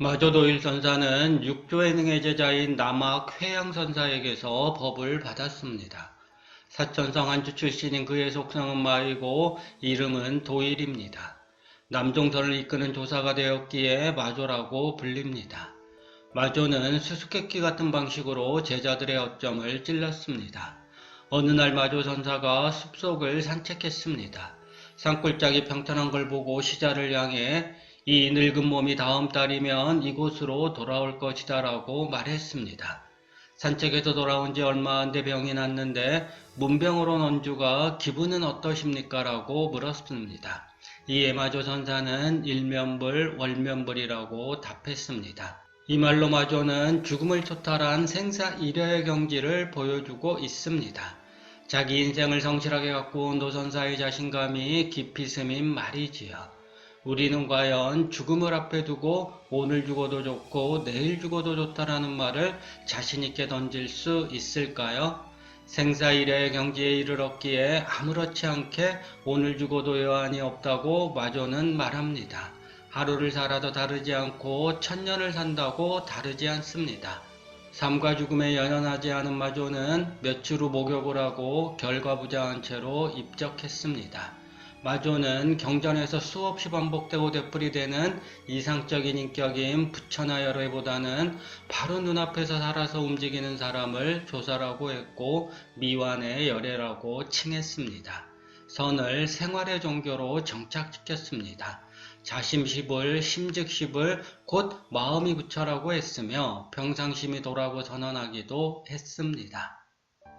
마조도일 선사는 육조의 제자인 남학 회양선사에게서 법을 받았습니다. 사천성 한주 출신인 그의 속성은 마이고 이름은 도일입니다. 남종선을 이끄는 조사가 되었기에 마조라고 불립니다. 마조는 수수께끼 같은 방식으로 제자들의 어점을 찔렀습니다. 어느 날 마조 선사가 숲속을 산책했습니다. 산골짜기 평탄한 걸 보고 시자를 향해 이 늙은 몸이 다음 달이면 이곳으로 돌아올 것이다 라고 말했습니다. 산책에서 돌아온 지 얼마 안 돼 병이 났는데 문병으로 온 언주가 기분은 어떠십니까? 라고 물었습니다. 이에 마조 선사는 일면불 월면불이라고 답했습니다. 이 말로 마조는 죽음을 초탈한 생사 이려의 경지를 보여주고 있습니다. 자기 인생을 성실하게 갖고 온 도선사의 자신감이 깊이 스민 말이지요. 우리는 과연 죽음을 앞에 두고 오늘 죽어도 좋고 내일 죽어도 좋다라는 말을 자신있게 던질 수 있을까요? 생사일의 경지에 이르렀기에 아무렇지 않게 오늘 죽어도 여한이 없다고 마조는 말합니다. 하루를 살아도 다르지 않고 천년을 산다고 다르지 않습니다. 삶과 죽음에 연연하지 않은 마조는 며칠 후 목욕을 하고 결과부자한 채로 입적했습니다. 마조는 경전에서 수없이 반복되고 되풀이되는 이상적인 인격인 부처나열애보다는 바로 눈앞에서 살아서 움직이는 사람을 조사라고 했고 미완의 열애라고 칭했습니다. 선을 생활의 종교로 정착시켰습니다. 자심십을, 심즉십을 곧 마음이 부처라고 했으며 평상심이 도라고 선언하기도 했습니다.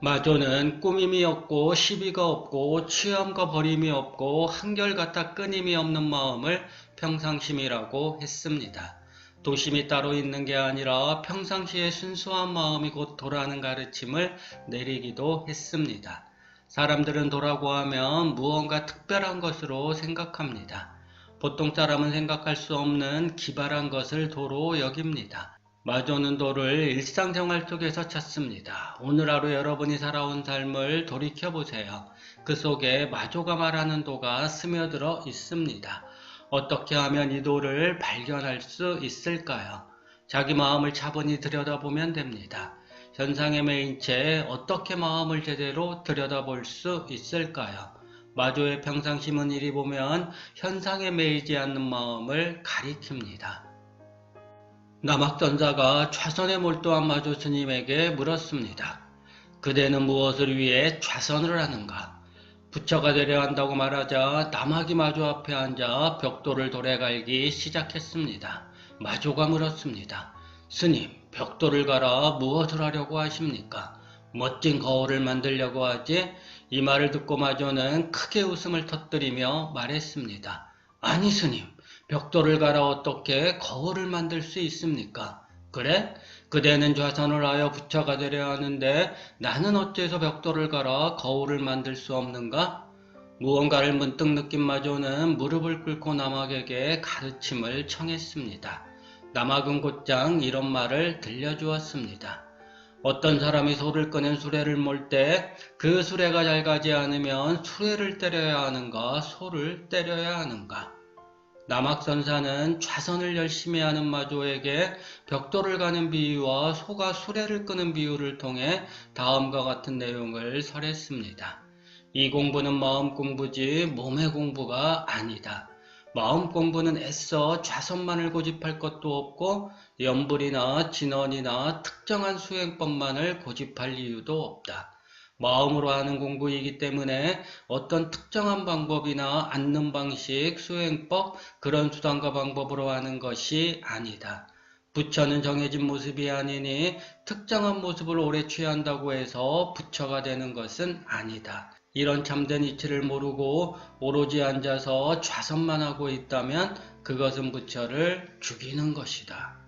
마조는 꾸밈이 없고 시비가 없고 취함과 버림이 없고 한결같아 끊임이 없는 마음을 평상심이라고 했습니다. 도심이 따로 있는 게 아니라 평상시의 순수한 마음이 곧 도라는 가르침을 내리기도 했습니다. 사람들은 도라고 하면 무언가 특별한 것으로 생각합니다. 보통 사람은 생각할 수 없는 기발한 것을 도로 여깁니다. 마조는 도를 일상생활 속에서 찾습니다. 오늘 하루 여러분이 살아온 삶을 돌이켜보세요. 그 속에 마조가 말하는 도가 스며들어 있습니다. 어떻게 하면 이 도를 발견할 수 있을까요? 자기 마음을 차분히 들여다보면 됩니다. 현상에 매인 채 어떻게 마음을 제대로 들여다볼 수 있을까요? 마조의 평상심은 이리 보면 현상에 매이지 않는 마음을 가리킵니다. 남학선사가 좌선에 몰두한 마조 스님에게 물었습니다. 그대는 무엇을 위해 좌선을 하는가? 부처가 되려 한다고 말하자 남학이 마조 앞에 앉아 벽돌을 돌에 갈기 시작했습니다. 마조가 물었습니다. 스님, 벽돌을 갈아 무엇을 하려고 하십니까? 멋진 거울을 만들려고 하지? 이 말을 듣고 마조는 크게 웃음을 터뜨리며 말했습니다. 아니 스님, 벽돌을 갈아 어떻게 거울을 만들 수 있습니까? 그래? 그대는 좌선을 하여 부처가 되려 하는데 나는 어째서 벽돌을 갈아 거울을 만들 수 없는가? 무언가를 문득 느낀 마조는 무릎을 꿇고 남학에게 가르침을 청했습니다. 남학은 곧장 이런 말을 들려주었습니다. 어떤 사람이 소를 꺼낸 수레를 몰 때 그 수레가 잘 가지 않으면 수레를 때려야 하는가, 소를 때려야 하는가? 남학선사는 좌선을 열심히 하는 마조에게 벽돌을 가는 비유와 소가 수레를 끄는 비유를 통해 다음과 같은 내용을 설했습니다. 이 공부는 마음 공부지 몸의 공부가 아니다. 마음 공부는 애써 좌선만을 고집할 것도 없고 염불이나 진언이나 특정한 수행법만을 고집할 이유도 없다. 마음으로 하는 공부이기 때문에 어떤 특정한 방법이나 앉는 방식, 수행법, 그런 수단과 방법으로 하는 것이 아니다. 부처는 정해진 모습이 아니니 특정한 모습을 오래 취한다고 해서 부처가 되는 것은 아니다. 이런 참된 이치를 모르고 오로지 앉아서 좌선만 하고 있다면 그것은 부처를 죽이는 것이다.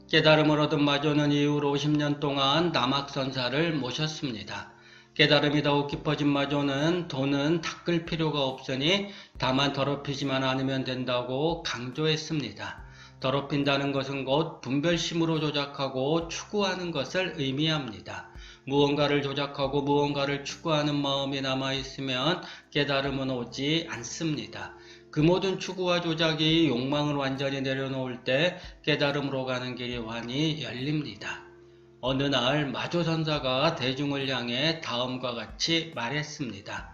깨달음을 얻은 마조는 이후로 50년 동안 남학선사를 모셨습니다. 깨달음이 더욱 깊어진 마조는 도는 닦을 필요가 없으니 다만 더럽히지만 않으면 된다고 강조했습니다. 더럽힌다는 것은 곧 분별심으로 조작하고 추구하는 것을 의미합니다. 무언가를 조작하고 무언가를 추구하는 마음이 남아있으면 깨달음은 오지 않습니다. 그 모든 추구와 조작이 욕망을 완전히 내려놓을 때 깨달음으로 가는 길이 환히 열립니다. 어느 날 마조선사가 대중을 향해 다음과 같이 말했습니다.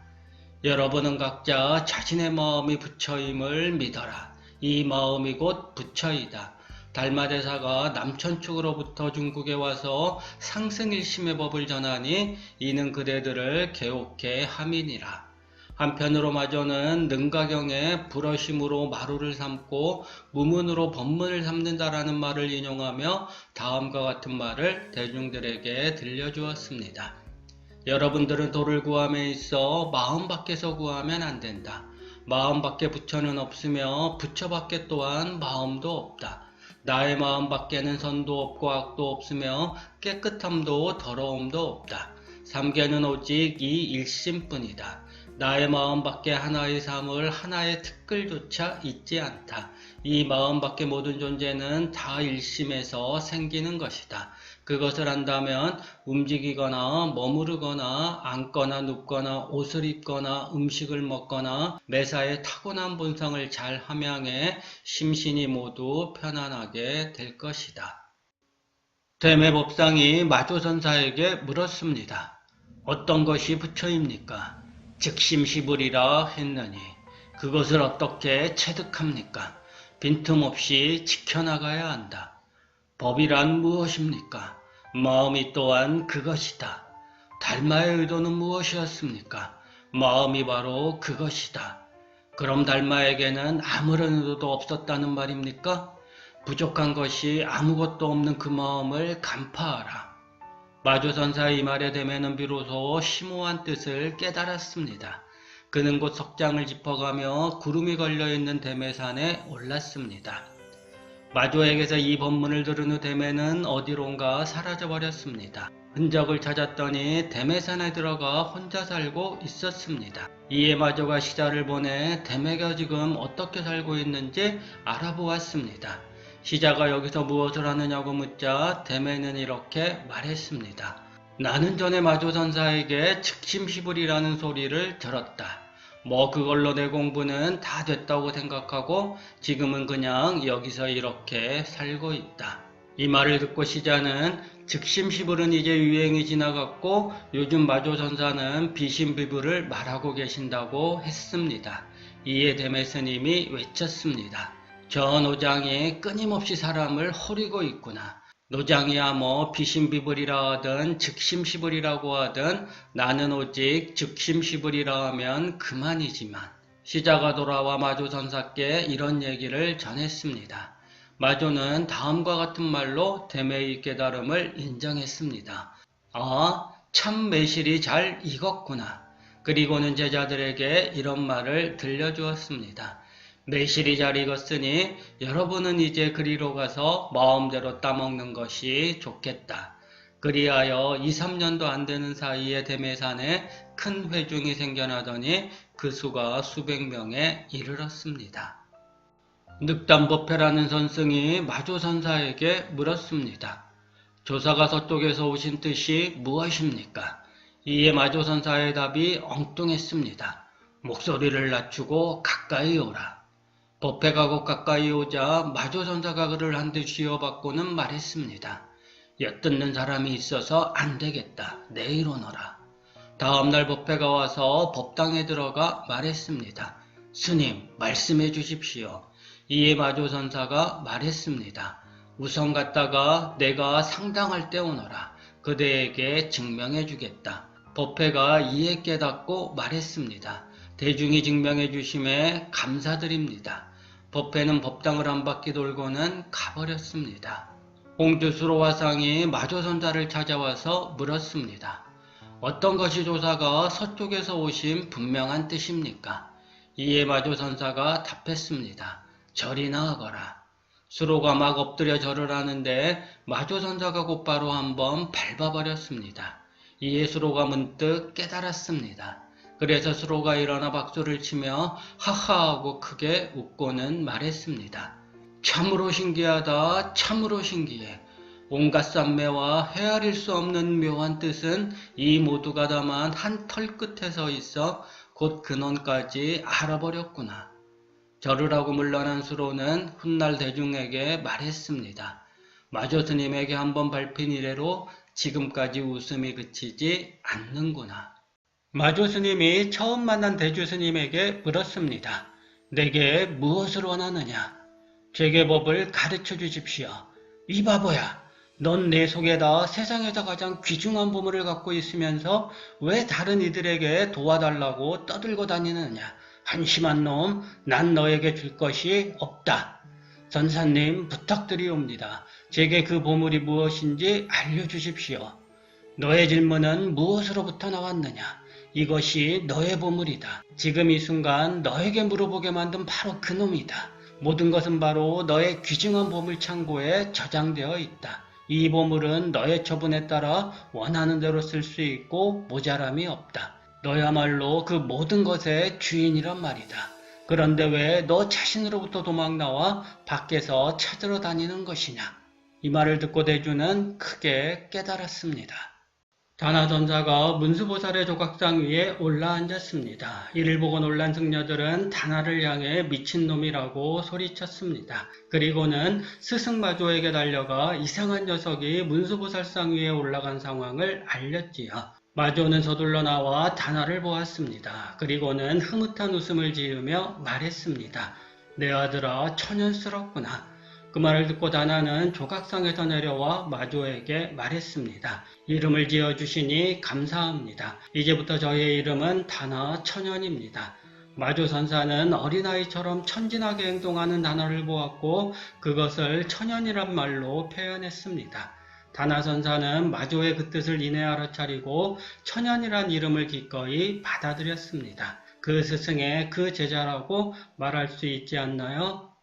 여러분은 각자 자신의 마음이 부처임을 믿어라. 이 마음이 곧 부처이다. 달마대사가 남천축으로부터 중국에 와서 상승일심의 법을 전하니 이는 그대들을 개옥해 함이니라. 한편으로 마조는 능가경에 불어심으로 마루를 삼고 무문으로 법문을 삼는다라는 말을 인용하며 다음과 같은 말을 대중들에게 들려주었습니다. 여러분들은 도를 구함에 있어 마음 밖에서 구하면 안 된다. 마음 밖에 부처는 없으며 부처 밖에 또한 마음도 없다. 나의 마음 밖에는 선도 없고 악도 없으며 깨끗함도 더러움도 없다. 삼계는 오직 이 일심뿐이다. 나의 마음 밖에 하나의 사물, 하나의 특글조차 있지 않다. 이 마음 밖의 모든 존재는 다 일심에서 생기는 것이다. 그것을 안다면 움직이거나 머무르거나 앉거나 눕거나 옷을 입거나 음식을 먹거나 매사에 타고난 본성을 잘 함양해 심신이 모두 편안하게 될 것이다. 대매법상이 마조선사에게 물었습니다. 어떤 것이 부처입니까? 즉심시불이라 했느니 그것을 어떻게 체득합니까? 빈틈없이 지켜나가야 한다. 법이란 무엇입니까? 마음이 또한 그것이다. 달마의 의도는 무엇이었습니까? 마음이 바로 그것이다. 그럼 달마에게는 아무런 의도도 없었다는 말입니까? 부족한 것이 아무것도 없는 그 마음을 간파하라. 마조선사의 이 말에 대매는 비로소 심오한 뜻을 깨달았습니다. 그는 곧 석장을 짚어가며 구름이 걸려있는 대매산에 올랐습니다. 마조에게서 이 법문을 들은 후 대매는 어디론가 사라져버렸습니다. 흔적을 찾았더니 대매산에 들어가 혼자 살고 있었습니다. 이에 마조가 시자를 보내 대매가 지금 어떻게 살고 있는지 알아보았습니다. 시자가 여기서 무엇을 하느냐고 묻자 대매는 이렇게 말했습니다. 나는 전에 마조선사에게 즉심시불이라는 소리를 들었다. 뭐 그걸로 내 공부는 다 됐다고 생각하고 지금은 그냥 여기서 이렇게 살고 있다. 이 말을 듣고 시자는 즉심시불은 이제 유행이 지나갔고 요즘 마조선사는 비심비불을 말하고 계신다고 했습니다. 이에 대매 스님이 외쳤습니다. 저 노장이 끊임없이 사람을 호리고 있구나. 노장이야 뭐 비심비불이라 하든 즉심시불이라고 하든 나는 오직 즉심시불이라 하면 그만이지만. 시자가 돌아와 마조선사께 이런 얘기를 전했습니다. 마조는 다음과 같은 말로 대매의 깨달음을 인정했습니다. 아, 참 매실이 잘 익었구나. 그리고는 제자들에게 이런 말을 들려주었습니다. 매실이 잘 익었으니 여러분은 이제 그리로 가서 마음대로 따먹는 것이 좋겠다. 그리하여 2, 3년도 안 되는 사이에 대매산에 큰 회중이 생겨나더니 그 수가 수백 명에 이르렀습니다. 늑담법회라는 선승이 마조선사에게 물었습니다. 조사가 서쪽에서 오신 뜻이 무엇입니까? 이에 마조선사의 답이 엉뚱했습니다. 목소리를 낮추고 가까이 오라. 법회가 곧 가까이 오자 마조선사가 그를 한 대 쥐어받고는 말했습니다. 엿듣는 사람이 있어서 안 되겠다. 내일 오너라. 다음날 법회가 와서 법당에 들어가 말했습니다. 스님, 말씀해 주십시오. 이에 마조선사가 말했습니다. 우선 갔다가 내가 상당할 때 오너라. 그대에게 증명해 주겠다. 법회가 이에 깨닫고 말했습니다. 대중이 증명해 주심에 감사드립니다. 법회는 법당을 한 바퀴 돌고는 가버렸습니다. 홍주수로 화상이 마조선사를 찾아와서 물었습니다. 어떤 것이 조사가 서쪽에서 오신 분명한 뜻입니까? 이에 마조선사가 답했습니다. 절이나 하거라. 수로가 막 엎드려 절을 하는데 마조선사가 곧바로 한번 밟아버렸습니다. 이에 수로가 문득 깨달았습니다. 그래서 수로가 일어나 박수를 치며 하하하고 크게 웃고는 말했습니다. 참으로 신기하다. 참으로 신기해. 온갖 쌈매와 헤아릴 수 없는 묘한 뜻은 이 모두가 다만 한 털 끝에 서 있어 곧 근원까지 알아버렸구나. 절을 하고 물러난 수로는 훗날 대중에게 말했습니다. 마조 스님에게 한번 밟힌 이래로 지금까지 웃음이 그치지 않는구나. 마조 스님이 처음 만난 대주 스님에게 물었습니다. 내게 무엇을 원하느냐? 제게 법을 가르쳐 주십시오. 이 바보야, 넌 내 속에다 세상에서 가장 귀중한 보물을 갖고 있으면서 왜 다른 이들에게 도와달라고 떠들고 다니느냐? 한심한 놈, 난 너에게 줄 것이 없다. 전사님 부탁드리옵니다. 제게 그 보물이 무엇인지 알려주십시오. 너의 질문은 무엇으로부터 나왔느냐? 이것이 너의 보물이다. 지금 이 순간 너에게 물어보게 만든 바로 그 놈이다. 모든 것은 바로 너의 귀중한 보물 창고에 저장되어 있다. 이 보물은 너의 처분에 따라 원하는 대로 쓸 수 있고 모자람이 없다. 너야말로 그 모든 것의 주인이란 말이다. 그런데 왜 너 자신으로부터 도망 나와 밖에서 찾으러 다니는 것이냐? 이 말을 듣고 대주는 크게 깨달았습니다. 다나전사가 문수보살의 조각상 위에 올라앉았습니다. 이를 보고 놀란 승려들은 다나를 향해 미친놈이라고 소리쳤습니다. 그리고는 스승마조에게 달려가 이상한 녀석이 문수보살상 위에 올라간 상황을 알렸지요. 마조는 서둘러 나와 다나를 보았습니다. 그리고는 흐뭇한 웃음을 지으며 말했습니다. 내 아들아, 천연스럽구나. 그 말을 듣고 다나는 조각상에서 내려와 마조에게 말했습니다. 이름을 지어주시니 감사합니다. 이제부터 저의 이름은 다나 천연입니다. 마조 선사는 어린아이처럼 천진하게 행동하는 다나를 보았고 그것을 천연이란 말로 표현했습니다. 다나 선사는 마조의 그 뜻을 이내 알아차리고 천연이란 이름을 기꺼이 받아들였습니다. 그 스승의 그 제자라고 말할 수 있지 않나요?